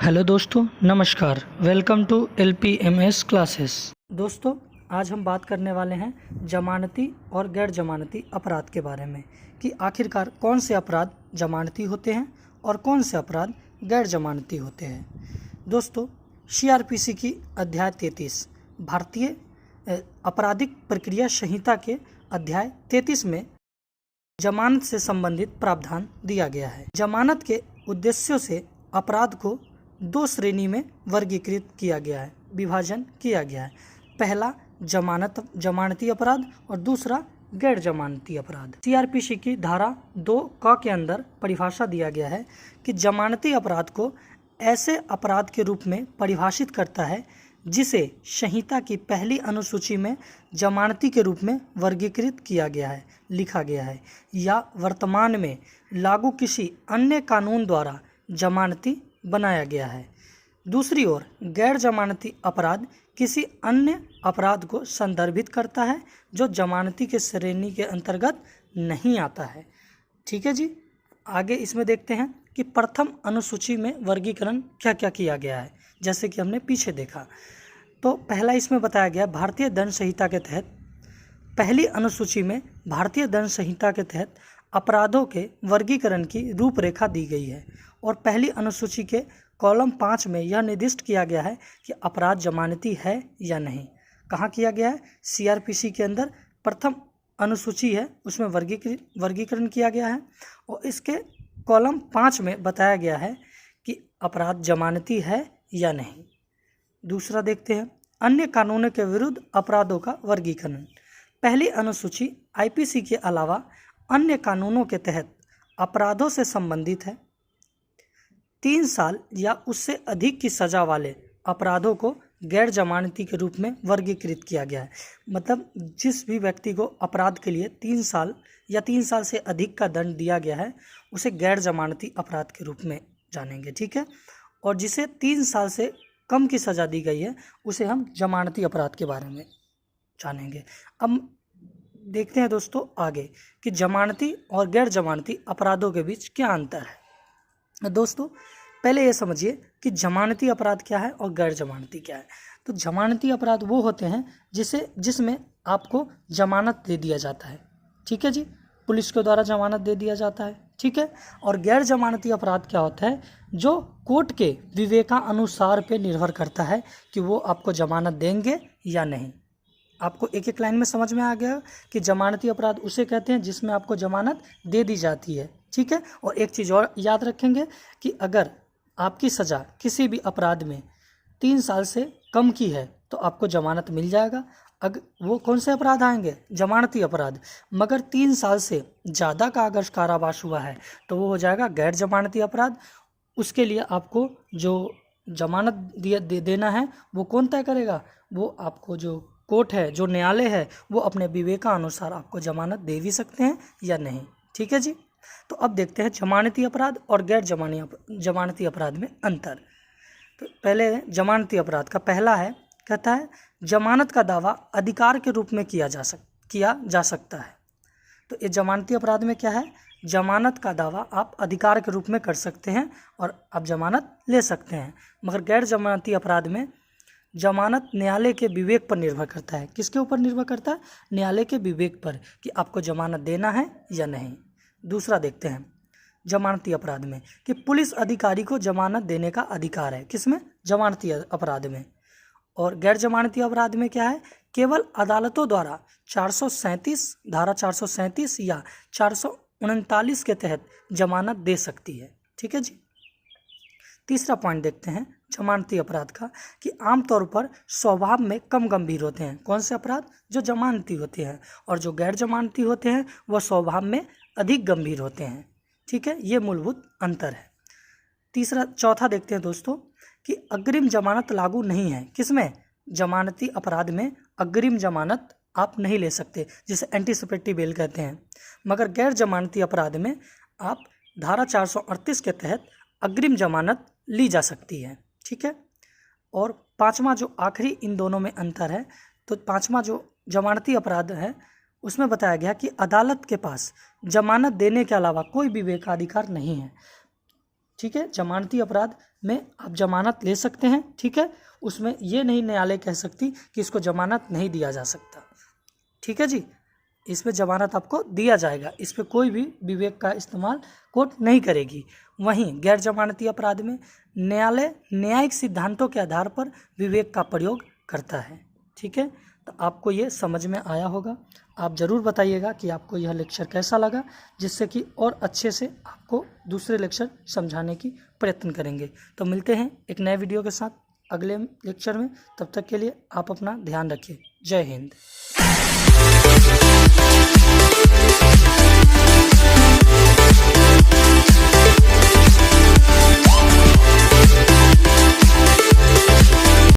Hello दोस्तों, नमस्कार। Welcome to LPMS classes. दोस्तों, आज हम बात करने वाले हैं जमानती और गैर जमानती अपराध के बारे में कि आखिरकार कौन से अपराध जमानती होते हैं और कौन से अपराध गैर जमानती होते हैं। दोस्तों, CRPC की अध्याय 33 भारतीय आपराधिक प्रक्रिया संहिता के अध्याय 33 में जमानत से संबंधित प्रावधान दिया गया है। जमानत के उद्देश्यों से अपराध को दो श्रेणी में वर्गीकृत किया गया है, विभाजन किया गया है। पहला जमानती अपराध और दूसरा गैर जमानती अपराध। CRPC की धारा 2 क के अंदर परिभाषा दिया गया है कि जमानती अपराध को ऐसे अपराध के रूप में परिभाषित करता है जिसे संहिता की पहली अनुसूची में जमानती के रूप में वर्गीकृत किया गया है, लिखा गया है, या वर्तमान में लागू किसी अन्य कानून द्वारा जमानती बनाया गया है। दूसरी ओर गैर जमानती अपराध किसी अन्य अपराध को संदर्भित करता है जो जमानती के श्रेणी के अंतर्गत नहीं आता है। ठीक है जी। आगे इसमें देखते हैं कि प्रथम अनुसूची में वर्गीकरण क्या क्या किया गया है, जैसे कि हमने पीछे देखा। तो पहला इसमें बताया गया भारतीय दंड संहिता के तहत, पहली अनुसूची में भारतीय दंड संहिता के तहत अपराधों के वर्गीकरण की रूपरेखा दी गई है और पहली अनुसूची के कॉलम 5 में यह निर्दिष्ट किया गया है कि अपराध जमानती है या नहीं। कहाँ किया गया है? CRPC के अंदर प्रथम अनुसूची है, उसमें वर्गीकरण किया गया है और इसके कॉलम 5 में बताया गया है कि अपराध जमानती है या नहीं। दूसरा देखते हैं अन्य कानूनों के विरुद्ध अपराधों का वर्गीकरण। पहली अनुसूची IPC के अलावा अन्य कानूनों के तहत अपराधों से संबंधित है। 3 साल या उससे अधिक की सजा वाले अपराधों को गैर जमानती के रूप में वर्गीकृत किया गया है। मतलब जिस भी व्यक्ति को अपराध के लिए 3 साल या 3 साल से अधिक का दंड दिया गया है उसे गैर जमानती अपराध के रूप में जानेंगे। ठीक है। और जिसे 3 साल से कम की सजा दी गई है उसे हम जमानती अपराध के बारे में जानेंगे। अब देखते हैं दोस्तों आगे कि जमानती और गैर जमानती अपराधों के बीच क्या अंतर है। दोस्तों, पहले ये समझिए कि जमानती अपराध क्या है और गैर जमानती क्या है। तो जमानती अपराध वो होते हैं जिसमें आपको जमानत दे दिया जाता है। ठीक है जी, पुलिस के द्वारा जमानत दे दिया जाता है। ठीक है। और गैर जमानती अपराध क्या होता है? जो कोर्ट के विवेकानुसार पे निर्भर करता है कि वो आपको जमानत देंगे या नहीं। आपको एक एक लाइन में समझ में आ गया कि जमानती अपराध उसे कहते हैं जिसमें आपको जमानत दे दी जाती है। ठीक है। और एक चीज़ और याद रखेंगे कि अगर आपकी सज़ा किसी भी अपराध में 3 साल से कम की है तो आपको जमानत मिल जाएगा। अगर वो कौन से अपराध आएंगे? जमानती अपराध। मगर 3 साल से ज़्यादा का अगर कारावास हुआ है तो वो हो जाएगा गैर जमानती अपराध। उसके लिए आपको जो जमानत देना है वो कौन तय करेगा? वो आपको जो कोर्ट है, जो न्यायालय है, वो अपने विवेकानुसार आपको जमानत दे भी सकते हैं या नहीं। ठीक है जी। तो अब देखते हैं जमानती अपराध और गैर जमानती अपराध में अंतर। तो पहले जमानती अपराध का पहला है, कहता है जमानत का दावा अधिकार के रूप में किया जा सकता है। तो ये जमानती अपराध में क्या है? जमानत का दावा आप अधिकार के रूप में कर सकते हैं और आप जमानत ले सकते हैं। मगर गैर जमानती अपराध में जमानत न्यायालय के विवेक पर निर्भर करता है। किसके ऊपर निर्भर करता है? न्यायालय के विवेक पर कि आपको जमानत देना है या नहीं। दूसरा देखते हैं जमानती अपराध में कि पुलिस अधिकारी को जमानत देने का अधिकार है। किसमें? जमानती अपराध में। और गैर जमानती अपराध में क्या है? केवल अदालतों द्वारा धारा 437 या 439 के तहत जमानत दे सकती है। ठीक है जी। तीसरा पॉइंट देखते हैं जमानती अपराध का कि आमतौर पर स्वभाव में कम गंभीर होते हैं। कौन से अपराध? जो जमानती होते हैं। और जो गैर जमानती होते हैं वह स्वभाव में अधिक गंभीर होते हैं। ठीक है। ये मूलभूत अंतर है। चौथा देखते हैं दोस्तों कि अग्रिम जमानत लागू नहीं है। किसमें? जमानती अपराध में अग्रिम जमानत आप नहीं ले सकते, जिसे एंटीसिपेटरी बेल कहते हैं। मगर गैर जमानती अपराध में आप धारा 438 के तहत अग्रिम जमानत ली जा सकती है। ठीक है। और पांचवा जो आखिरी इन दोनों में अंतर है, तो पांचवा जो जमानती अपराध है उसमें बताया गया कि अदालत के पास जमानत देने के अलावा कोई विवेकाधिकार नहीं है। ठीक है। जमानती अपराध में आप जमानत ले सकते हैं, ठीक है। उसमें ये नहीं न्यायालय कह सकती कि इसको जमानत नहीं दिया जा सकता, ठीक है जी। इसमें जमानत आपको दिया जाएगा, इस पर कोई भी विवेक का इस्तेमाल कोर्ट नहीं करेगी। वहीं गैर जमानती अपराध में न्यायालय न्यायिक सिद्धांतों के आधार पर विवेक का प्रयोग करता है, ठीक है। तो आपको ये समझ में आया होगा। आप ज़रूर बताइएगा कि आपको यह लेक्चर कैसा लगा, जिससे कि और अच्छे से आपको दूसरे लेक्चर समझाने की प्रयत्न करेंगे। तो मिलते हैं एक नए वीडियो के साथ अगले लेक्चर में। तब तक के लिए आप अपना ध्यान रखिए। जय हिंद।